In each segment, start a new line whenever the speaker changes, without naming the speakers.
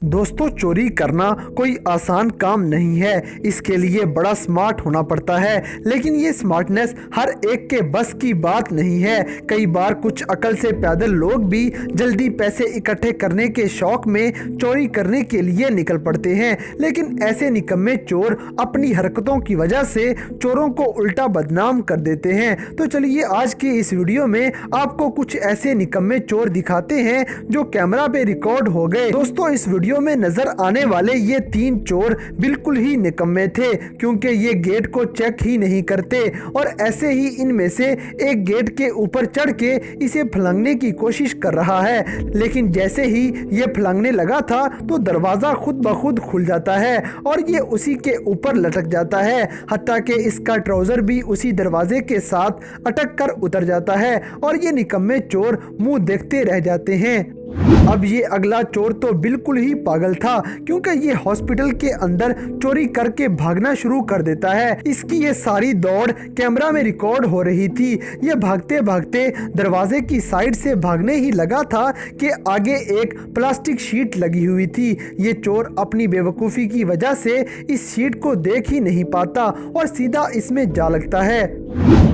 दोस्तों, चोरी करना कोई आसान काम नहीं है। इसके लिए बड़ा स्मार्ट होना पड़ता है, लेकिन ये स्मार्टनेस हर एक के बस की बात नहीं है। कई बार कुछ अकल से पैदल लोग भी जल्दी पैसे इकट्ठे करने के शौक में चोरी करने के लिए निकल पड़ते हैं, लेकिन ऐसे निकम्मे चोर अपनी हरकतों की वजह से चोरों को उल्टा बदनाम कर देते हैं। तो चलिए आज की इस वीडियो में आपको कुछ ऐसे निकम्मे चोर दिखाते हैं जो कैमरा पे रिकॉर्ड हो गए। दोस्तों, इस वीडियो में नजर आने वाले ये 3 चोर बिल्कुल ही निकम्मे थे, क्योंकि ये गेट को चेक ही नहीं करते और ऐसे ही इनमें से एक गेट के ऊपर चढ़ के इसे फलांगने की कोशिश कर रहा है, लेकिन जैसे ही ये फलांगने लगा था तो दरवाजा खुद ब खुद खुल जाता है और ये उसी के ऊपर लटक जाता है, हत्ता कि इसका ट्राउजर भी उसी दरवाजे के साथ अटक कर उतर जाता है और ये निकम्मे चोर मुंह देखते रह जाते हैं। अब ये अगला चोर तो बिल्कुल ही पागल था, क्योंकि ये हॉस्पिटल के अंदर चोरी करके भागना शुरू कर देता है। इसकी ये सारी दौड़ कैमरा में रिकॉर्ड हो रही थी। ये भागते भागते दरवाजे की साइड से भागने ही लगा था कि आगे एक प्लास्टिक शीट लगी हुई थी। ये चोर अपनी बेवकूफ़ी की वजह से इस शीट को देख ही नहीं पाता और सीधा इसमें जा लगता है।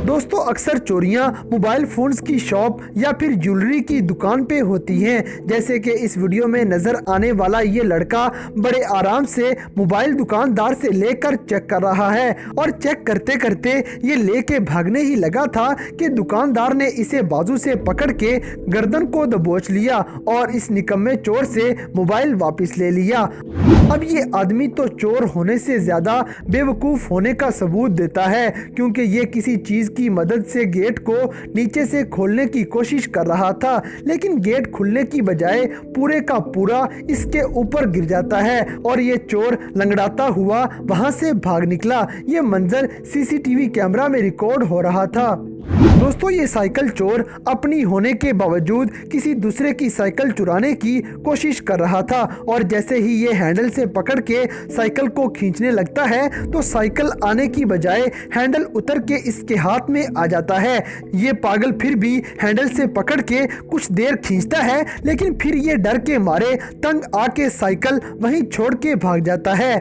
दोस्तों, अक्सर चोरियां मोबाइल फोन्स की शॉप या फिर ज्वेलरी की दुकान पे होती हैं, जैसे कि इस वीडियो में नजर आने वाला ये लड़का बड़े आराम से मोबाइल दुकानदार से लेकर चेक कर रहा है और चेक करते करते ये लेके भागने ही लगा था कि दुकानदार ने इसे बाजू से पकड़ के गर्दन को दबोच लिया और इस निकम्मे चोर से मोबाइल वापस ले लिया। अब ये आदमी तो चोर होने से ज्यादा बेवकूफ होने का सबूत देता है, क्योंकि ये किसी चीज की मदद से गेट को नीचे से खोलने की कोशिश कर रहा था, लेकिन गेट खुलने की बजाय पूरे का पूरा इसके ऊपर गिर जाता है और ये चोर लंगड़ाता हुआ वहां से भाग निकला। ये मंजर सीसीटीवी कैमरा में रिकॉर्ड हो रहा था। दोस्तों, ये साइकिल चोर अपनी होने के बावजूद किसी दूसरे की साइकिल चुराने की कोशिश कर रहा था और जैसे ही ये हैंडल से पकड़ के साइकिल को खींचने लगता है तो साइकिल आने की बजाय हैंडल उतर के इसके हाथ में आ जाता है। ये पागल फिर भी हैंडल से पकड़ के कुछ देर खींचता है, लेकिन फिर ये डर के मारे तंग आके साइकिल वहीं छोड़ के भाग जाता है।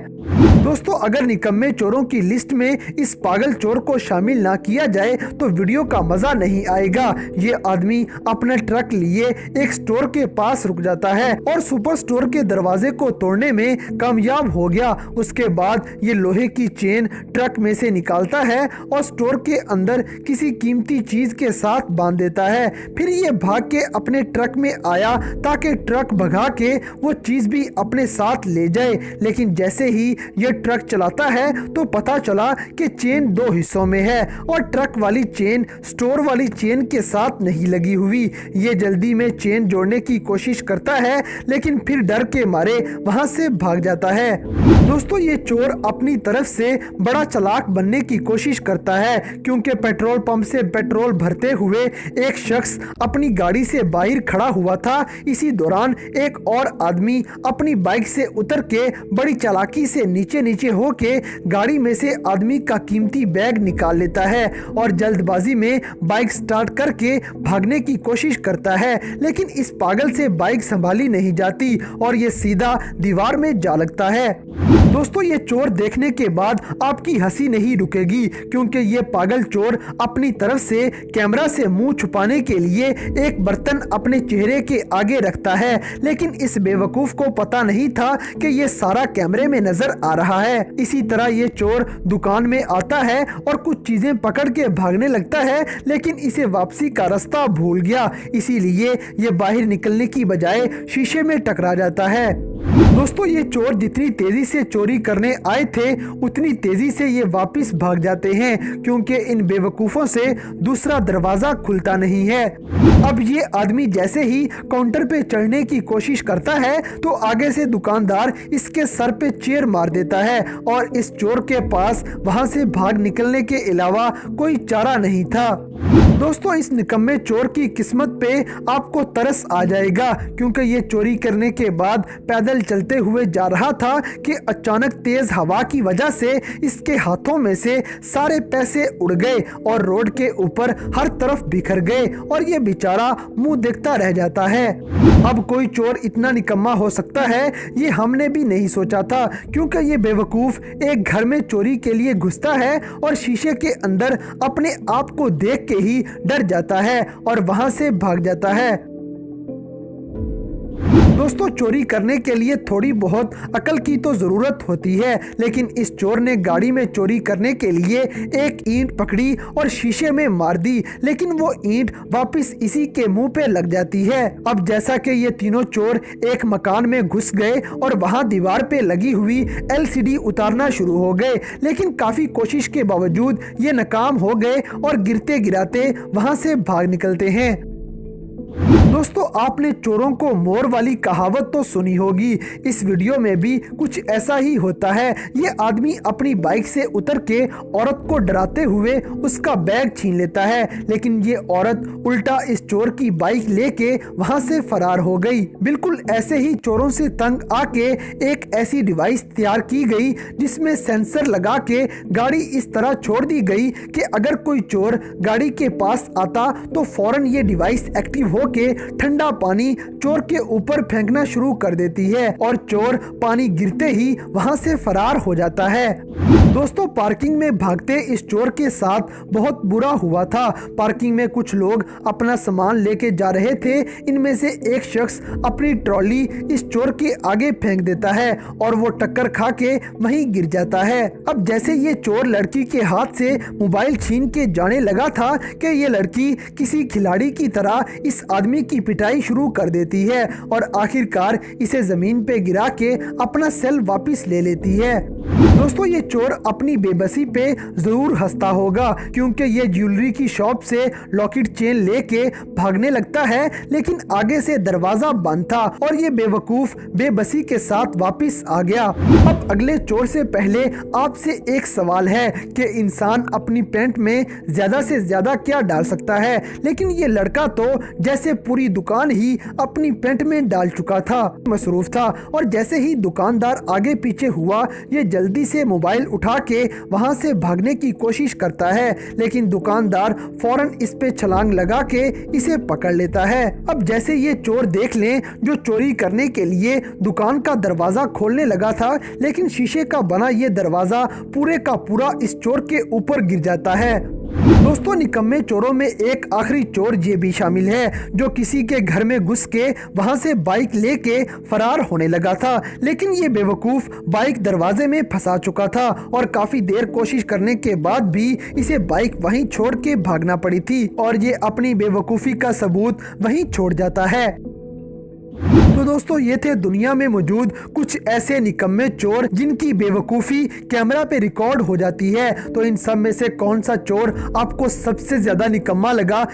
दोस्तों, अगर निकम्मे चोरों की लिस्ट में इस पागल चोर को शामिल ना किया जाए तो वीडियो का मजा नहीं आएगा। ये आदमी अपना ट्रक लिए एक स्टोर के पास रुक जाता है और सुपर स्टोर के दरवाजे को तोड़ने में कामयाब हो गया। उसके बाद ये लोहे की चेन ट्रक में से निकालता है और स्टोर के अंदर किसी कीमती चीज के साथ बांध देता है। फिर ये भाग के अपने ट्रक में आया ताकि ट्रक भगा के वो चीज भी अपने साथ ले जाए, लेकिन जैसे ही ये ट्रक चलाता है तो पता चला कि चेन 2 हिस्सों में है और ट्रक वाली चेन स्टोर वाली चेन के साथ नहीं लगी हुई। ये जल्दी में चेन जोड़ने की कोशिश करता है, लेकिन फिर डर के मारे वहां से भाग जाता है। दोस्तों, ये चोर अपनी तरफ से बड़ा चालाक बनने की कोशिश करता है, क्योंकि पेट्रोल पंप से पेट्रोल भरते हुए एक शख्स अपनी गाड़ी से बाहर खड़ा हुआ था। इसी दौरान एक और आदमी अपनी बाइक से उतर के बड़ी चालाकी से नीचे नीचे होके गाड़ी में से आदमी का कीमती बैग निकाल लेता है और जल्दबाजी में बाइक स्टार्ट करके भागने की कोशिश करता है, लेकिन इस पागल से बाइक संभाली नहीं जाती और ये सीधा दीवार में जा लगता है। दोस्तों, ये चोर देखने के बाद आपकी हंसी नहीं रुकेगी, क्योंकि ये पागल चोर अपनी तरफ से कैमरा से मुंह छुपाने के लिए एक बर्तन अपने चेहरे के आगे रखता है, लेकिन इस बेवकूफ को पता नहीं था कि ये सारा कैमरे में नजर आ रहा है। इसी तरह ये चोर दुकान में आता है और कुछ चीजें पकड़ के भागने लगता है, लेकिन इसे वापसी का रास्ता भूल गया, इसीलिए ये बाहर निकलने की बजाय शीशे में टकरा जाता है। दोस्तों, ये चोर जितनी तेजी से चोरी करने आए थे उतनी तेजी से ये वापस भाग जाते हैं, क्योंकि इन बेवकूफों से दूसरा दरवाजा खुलता नहीं है। अब ये आदमी जैसे ही काउंटर पे चढ़ने की कोशिश करता है तो आगे से दुकानदार इसके सर पे चेयर मार देता है और इस चोर के पास वहां से भाग निकलने के अलावा कोई चारा नहीं था। दोस्तों, इस निकम्मे चोर की किस्मत पे आपको तरस आ जाएगा, क्योंकि ये चोरी करने के बाद पैदल पैदल चलते हुए जा रहा था कि अचानक तेज हवा की वजह से इसके हाथों में से सारे पैसे उड़ गए और रोड के ऊपर हर तरफ बिखर गए और ये बेचारा मुंह देखता रह जाता है। अब कोई चोर इतना निकम्मा हो सकता है, ये हमने भी नहीं सोचा था, क्योंकि ये बेवकूफ एक घर में चोरी के लिए घुसता है और शीशे के अंदर अपने आप को देख के ही डर जाता है और वहां से भाग जाता है। दोस्तों, चोरी करने के लिए थोड़ी बहुत अकल की तो जरूरत होती है, लेकिन इस चोर ने गाड़ी में चोरी करने के लिए एक ईंट पकड़ी और शीशे में मार दी, लेकिन वो ईंट वापस इसी के मुंह पे लग जाती है। अब जैसा कि ये तीनों चोर एक मकान में घुस गए और वहां दीवार पे लगी हुई LCD उतारना शुरू हो गए, लेकिन काफी कोशिश के बावजूद ये नाकाम हो गए और गिरते गिराते वहां से भाग निकलते हैं। दोस्तों, आपने चोरों को मोर वाली कहावत तो सुनी होगी। इस वीडियो में भी कुछ ऐसा ही होता है। ये आदमी अपनी बाइक से उतर के औरत को डराते हुए उसका बैग छीन लेता है, लेकिन ये औरत उल्टा इस चोर की बाइक लेके वहां से फरार हो गई। बिल्कुल ऐसे ही चोरों से तंग आके एक ऐसी डिवाइस तैयार की गई जिसमें सेंसर लगा के गाड़ी इस तरह छोड़ दी गई कि अगर कोई चोर गाड़ी के पास आता तो फौरन ये डिवाइस एक्टिव हो के ठंडा पानी चोर के ऊपर फेंकना शुरू कर देती है और चोर पानी गिरते ही वहां से फरार हो जाता है। दोस्तों, पार्किंग में भागते इस चोर के साथ बहुत बुरा हुआ था। पार्किंग में कुछ लोग अपना सामान लेके जा रहे थे। इनमें से एक शख्स अपनी ट्रॉली इस चोर के आगे फेंक देता है और वो टक्कर खा के वहीं गिर जाता है। अब जैसे ये चोर लड़की के हाथ से मोबाइल छीन के जाने लगा था कि ये लड़की किसी खिलाड़ी की तरह इस आदमी की पिटाई शुरू कर देती है और आखिरकार इसे जमीन पे गिरा के अपना सेल वापस ले लेती है। दोस्तों, ये चोर अपनी बेबसी पे जरूर हंसता होगा, क्योंकि ये ज्वेलरी की शॉप से लॉकेट चेन लेके भागने लगता है, लेकिन आगे से दरवाजा बंद था और ये बेवकूफ बेबसी के साथ वापस आ गया। अब अगले चोर से पहले आपसे एक सवाल है कि इंसान अपनी पैंट में ज्यादा से ज्यादा क्या डाल सकता है, लेकिन ये लड़का तो जैसे पूरी दुकान ही अपनी पैंट में डाल चुका था, मसरूफ था। और जैसे ही दुकानदार आगे पीछे हुआ, ये जल्दी से मोबाइल उठा के वहां से भागने की कोशिश करता है, लेकिन दुकानदार फौरन इस पे छलांग लगा के इसे पकड़ लेता है। अब जैसे ये चोर देख लें जो चोरी करने के लिए दुकान का दरवाजा खोलने लगा था, लेकिन शीशे का बना ये दरवाजा पूरे का पूरा इस चोर के ऊपर गिर जाता है। दोस्तों, निकम्मे चोरों में एक आखिरी चोर ये भी शामिल है जो किसी के घर में घुस के वहां से बाइक लेके फरार होने लगा था, लेकिन ये बेवकूफ बाइक दरवाजे में फंसा चुका था और काफी देर कोशिश करने के बाद भी इसे बाइक वहीं छोड़ के भागना पड़ी थी और ये अपनी बेवकूफी का सबूत वहीं छोड़ जाता है। तो दोस्तों, ये थे दुनिया में मौजूद कुछ ऐसे निकम्मे चोर जिनकी बेवकूफ़ी कैमरा पे रिकॉर्ड हो जाती है। तो इन सब में से कौन सा चोर आपको सबसे ज़्यादा निकम्मा लगा?